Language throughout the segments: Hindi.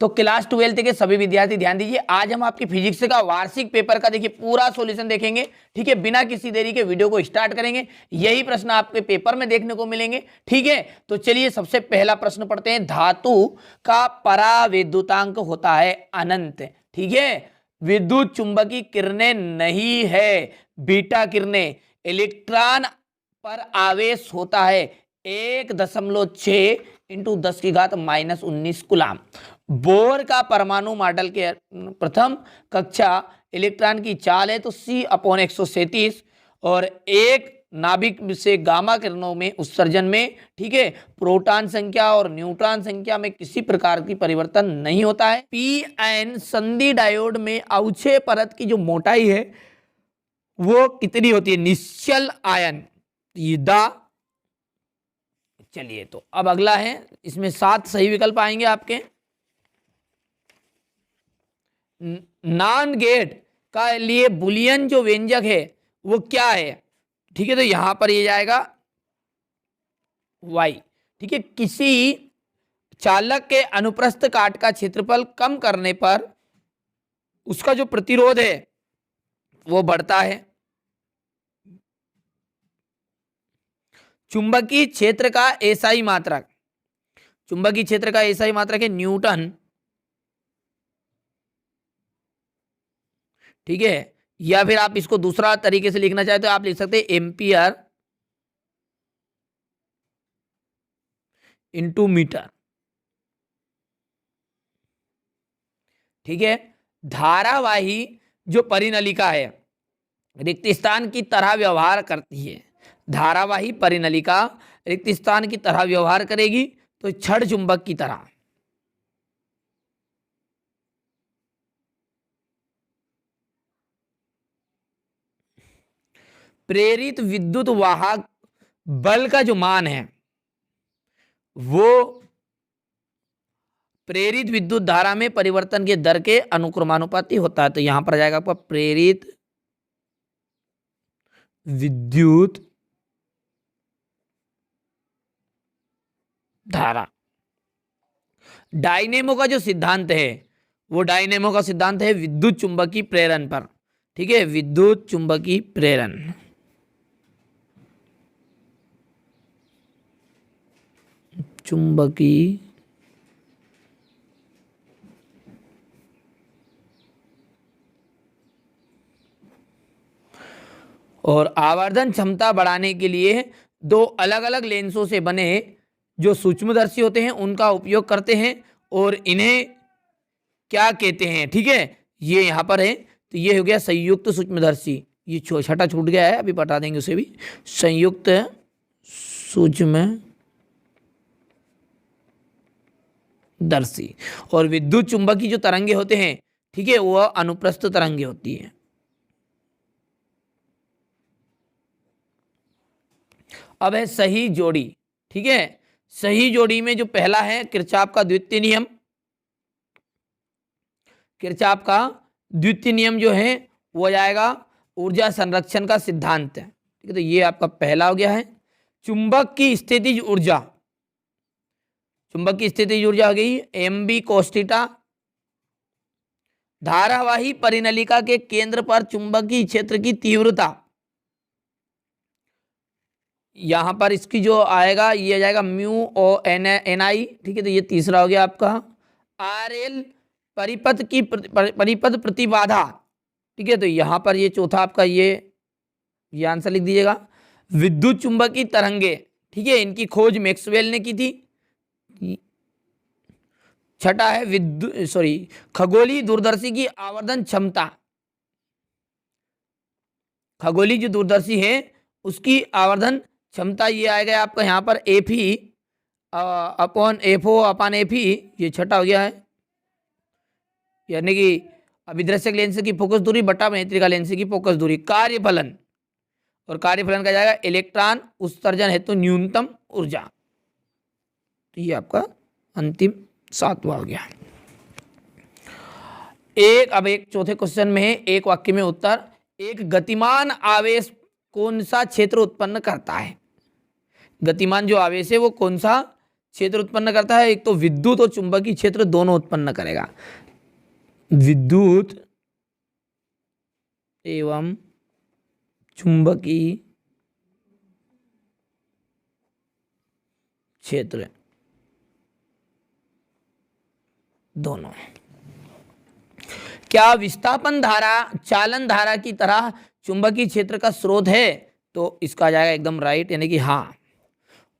तो क्लास 12th के सभी विद्यार्थी ध्यान दीजिए, आज हम आपकी फिजिक्स का वार्षिक पेपर का देखिए पूरा सॉल्यूशन देखेंगे। ठीक है, बिना किसी देरी के वीडियो को स्टार्ट करेंगे, यही प्रश्न आपके पेपर में देखने को मिलेंगे। ठीक है, तो चलिए सबसे पहला प्रश्न पढ़ते हैं। धातु का परावैद्युतांक होता है अनंत। ठीक है, विद्युत चुंबकीय किरणें नहीं है बीटा किरणें। इलेक्ट्रॉन पर आवेश होता है 1.6 इंटू 10⁻⁻19 कूलाम। बोर का परमाणु मॉडल के प्रथम कक्षा इलेक्ट्रॉन की चाल है तो C/137 और एक नाभिक से गामा किरणों में उत्सर्जन में, ठीक है, प्रोटॉन संख्या और न्यूट्रॉन संख्या में किसी प्रकार की परिवर्तन नहीं होता है। PN संधि डायोड में अवक्षय परत की जो मोटाई है वो कितनी होती है? निश्चल आयन चलिए, तो अब अगला है, इसमें 7 सही विकल्प आएंगे आपके। नॉन गेट का लिए बुलियन जो व्यंजक है वो क्या है? ठीक है, तो यहां पर ये जाएगा y। ठीक है, किसी चालक के अनुप्रस्थ काट का क्षेत्रफल कम करने पर उसका जो प्रतिरोध है वो बढ़ता है। चुंबकीय क्षेत्र का एसआई मात्रक, चुंबकीय क्षेत्र का एसआई मात्रक है न्यूटन। ठीक है, या फिर आप इसको दूसरा तरीके से लिखना चाहते हो, आप लिख सकते हैं एम्पियर इंटू मीटर। ठीक है, धारावाही जो परिनलिका है रिक्त स्थान की तरह व्यवहार करती है। धारावाही परिनलिका रिक्त स्थान की तरह व्यवहार करेगी तो छड़ चुंबक की तरह। प्रेरित विद्युत वाहक बल का जो मान है वो प्रेरित विद्युत धारा में परिवर्तन के दर के अनुक्रमानुपाती होता है। तो यहां पर आ जाएगा आपका प्रेरित विद्युत धारा। डायनेमो का जो सिद्धांत है वो डायनेमो का सिद्धांत है विद्युत चुंबकीय प्रेरण पर। ठीक है, विद्युत चुंबकीय प्रेरण। चुंबकीय और आवर्धन क्षमता बढ़ाने के लिए दो अलग अलग लेंसों से बने जो सूक्ष्मदर्शी होते हैं उनका उपयोग करते हैं और इन्हें क्या कहते हैं? ठीक है, ये यहां पर है, तो ये हो गया संयुक्त सूक्ष्मदर्शी। ये छठा छूट गया है, अभी बता देंगे उसे भी। संयुक्त सूक्ष्मदर्शी। और विद्युत चुंबकीय जो तरंगे होते हैं, ठीक है, वह अनुप्रस्थ तरंगे होती है। अब है सही जोड़ी। ठीक है, सही जोड़ी में जो पहला है किरचॉफ का द्वितीय नियम। किरचॉफ का द्वितीय नियम जो है वो जाएगा ऊर्जा संरक्षण का सिद्धांत। ठीक है, तो ये आपका पहला हो गया है। चुंबक की स्थितिज ऊर्जा, चुंबक की स्थितिज ऊर्जा हो गई mb cos थीटा। धारावाही परिनलिका के केंद्र पर चुंबकीय क्षेत्र की तीव्रता, यहां पर इसकी जो आएगा ये आ जाएगा म्यू ओ एन आई। ठीक है, तो ये तीसरा हो गया आपका। RL परिपथ की परिपथ प्रतिबाधा। ठीक है, तो यहां पर ये चौथा आपका ये आंसर लिख दीजिएगा। विद्युत चुंबकीय तरंगे, ठीक है, इनकी खोज मैक्सवेल ने की थी। छठा है खगोलीय दूरदर्शी की आवर्धन क्षमता। खगोलीय जो दूरदर्शी है उसकी आवर्धन क्षमता ये आएगा आपका यहाँ पर Fe upon FO upon Fe। ये छठा हो गया है, यानी कि अभिदृश्यक लेंस की फोकस दूरी बटा नेत्रिका लेंस की फोकस दूरी। कार्यफलन, और कार्यफलन का जाएगा इलेक्ट्रॉन उत्सर्जन हेतु न्यूनतम ऊर्जा। तो ये आपका अंतिम 7वां हो गया। अब एक चौथे क्वेश्चन में है, एक वाक्य में उत्तर। एक गतिमान आवेश कौन सा क्षेत्र उत्पन्न करता है? गतिमान जो आवेश है वो कौन सा क्षेत्र उत्पन्न करता है, एक तो विद्युत और चुंबकीय क्षेत्र दोनों उत्पन्न करेगा। विद्युत एवं चुंबकीय क्षेत्र दोनों। क्या विस्थापन धारा चालन धारा की तरह चुंबकीय क्षेत्र का स्रोत है? तो इसका आ जाएगा एकदम राइट, यानी कि हाँ।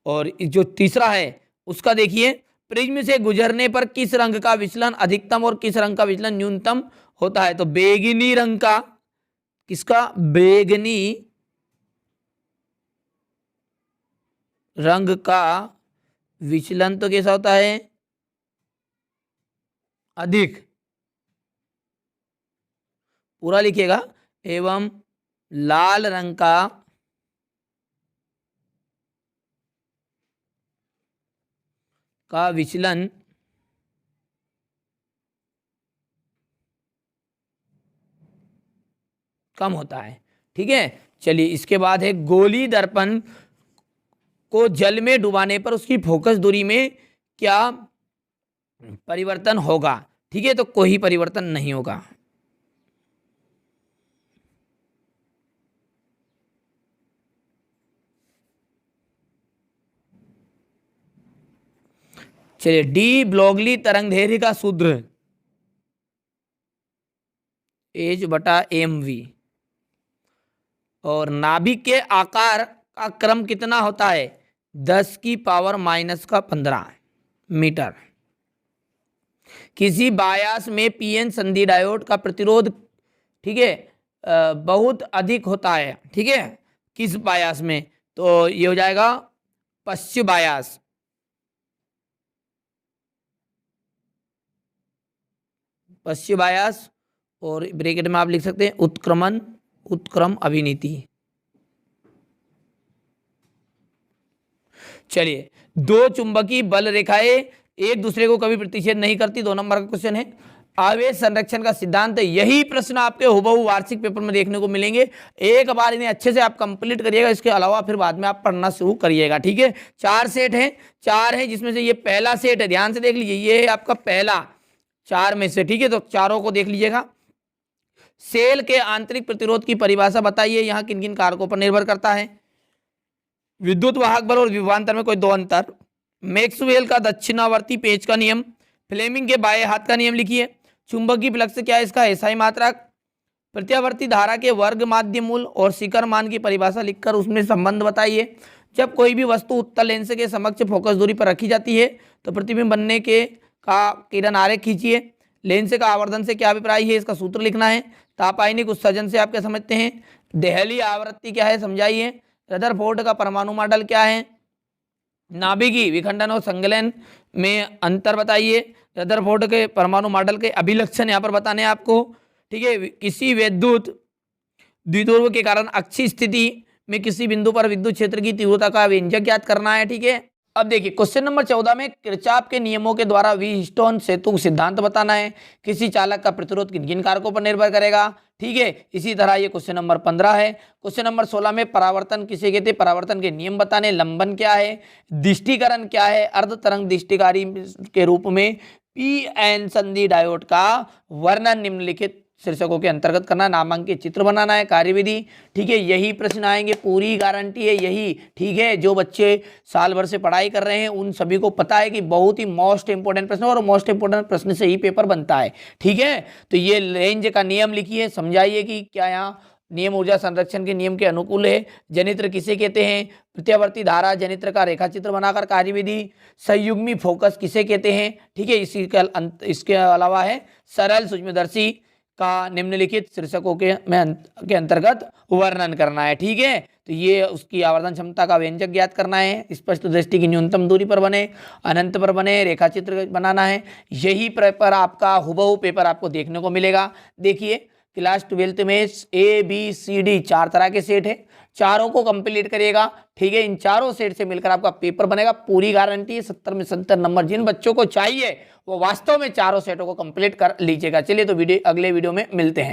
और जो तीसरा है उसका देखिए, प्रिज्म से गुजरने पर किस रंग का विचलन अधिकतम और किस रंग का विचलन न्यूनतम होता है? तो बैगनी रंग का, किसका? बैगनी रंग का विचलन तो कैसा होता है? अधिक। पूरा लिखिएगा। एवं लाल रंग का विचलन कम होता है। ठीक है, चलिए इसके बाद है गोली दर्पण को जल में डुबाने पर उसकी फोकस दूरी में क्या परिवर्तन होगा? ठीक है, तो कोई परिवर्तन नहीं होगा। चलिए, डी ब्लॉगली तरंगदैर्घ्य का सूत्र H/mv। और नाभिक के आकार का क्रम कितना होता है? 10⁻⁻15 मीटर। किसी बायास में पीएन संधि डायोड का प्रतिरोध, ठीक है, बहुत अधिक होता है। ठीक है, किस बायास में? तो ये हो जाएगा पश्चिम बायास। पश्चिम बायास, और ब्रैकेट में आप लिख सकते हैं उत्क्रमण, उत्क्रम अभिनीति। चलिए, दो चुंबकीय बल रेखाएं एक दूसरे को कभी प्रतिच्छेद नहीं करती। 2 नंबर का क्वेश्चन है। आवेश संरक्षण का सिद्धांत है। यही प्रश्न आपके हुबहू वार्षिक पेपर में देखने को मिलेंगे। एक बार इन्हें अच्छे से आप कंप्लीट करिएगा, इसके अलावा फिर बाद में आप पढ़ना शुरू करिएगा। ठीक है, 4 सेट हैं, 4 हैं जिसमें से ये पहला सेट है, ध्यान से देख लीजिए, ये है आपका पहला 4 में से। ठीक है, तो चारों को देख लीजिएगा। सेल के आंतरिक प्रतिरोध की परिभाषा बताइए, यहाँ किन किन कारकों पर निर्भर करता है? विद्युत वाहक बल और विभवांतर में कोई 2 अंतर। मैक्सवेल का दक्षिणावर्ती पेच का नियम। फ्लेमिंग के बाएं हाथ का नियम लिखिए। चुंबकीय फ्लक्स क्या है? इसका एसआई मात्रक। प्रत्यावर्ती धारा के वर्ग माध्य मूल और शिखर मान की परिभाषा लिखकर उसमें संबंध बताइए। जब कोई भी वस्तु उत्तल लेंस के समक्ष फोकस दूरी पर रखी जाती है तो प्रतिबिंब बनने के का किरण आरेख खींचिए। लेंस का आवर्धन से क्या अभिप्राय है? इसका सूत्र लिखना है। तापायनिक उत्सर्जन से आप क्या समझते हैं? देहली आवृत्ति क्या है, समझाइए। रदरफोर्ड का परमाणु मॉडल क्या है? नाभिकीय विखंडन और संगलन में अंतर बताइए। रदरफोर्ड के परमाणु मॉडल के अभिलक्षण यहाँ पर बताने हैं आपको। ठीक है, किसी विद्युत द्विध्रुव के कारण अक्षीय स्थिति में किसी बिंदु पर विद्युत क्षेत्र की तीव्रता का व्यंजक ज्ञात करना है। ठीक है, अब देखिए क्वेश्चन नंबर 14 में किरचॉफ के नियमों के द्वारा व्हीटस्टोन सेतु सिद्धांत बताना है। किसी चालक का प्रतिरोध किन किन कारकों पर निर्भर करेगा? ठीक है, इसी तरह ये क्वेश्चन नंबर 15 है। क्वेश्चन नंबर 16 में परावर्तन किसे कहते हैं? परावर्तन के नियम बताने। लंबन क्या है? दृष्टिकरण क्या है? अर्ध तरंग दृष्टिकारी के रूप में पीएन संधि डायोड का वर्णन निम्नलिखित शीर्षकों के अंतर्गत करना। नामांकित चित्र बनाना है। कार्यविधि, ठीक है, यही प्रश्न आएंगे, पूरी गारंटी है यही। ठीक है, जो बच्चे साल भर से पढ़ाई कर रहे हैं उन सभी को पता है कि बहुत ही मोस्ट इंपोर्टेंट प्रश्न, और मोस्ट इंपोर्टेंट प्रश्न से ही पेपर बनता है। ठीक है, तो ये रेंज का नियम लिखिए, समझाइए कि क्या यहाँ नियम ऊर्जा संरक्षण के नियम के अनुकूल है। जनित्र किसे कहते हैं? प्रत्यावर्ती धारा जनित्र का रेखाचित्र बनाकर। कार्यविधि, संयुग्मी फोकस किसे कहते हैं? ठीक है, इसके अलावा है सरल सूक्ष्मदर्शी का निम्नलिखित शीर्षकों के अंतर्गत वर्णन करना है। ठीक है, तो ये उसकी आवर्धन क्षमता का व्यंजक ज्ञात करना है। स्पष्ट दृष्टि की न्यूनतम दूरी पर बने, अनंत पर बने, रेखाचित्र बनाना है। यही पेपर आपका हुबहू पेपर आपको देखने को मिलेगा। देखिए, क्लास 12th में ABCD 4 तरह के सेट है, चारों को कंप्लीट करिएगा। ठीक है, इन चारों सेट से मिलकर आपका पेपर बनेगा। पूरी गारंटी है 70 में 70 नंबर। जिन बच्चों को चाहिए वो वास्तव में चारों सेटों को कंप्लीट कर लीजिएगा। चलिए, तो अगले वीडियो में मिलते हैं।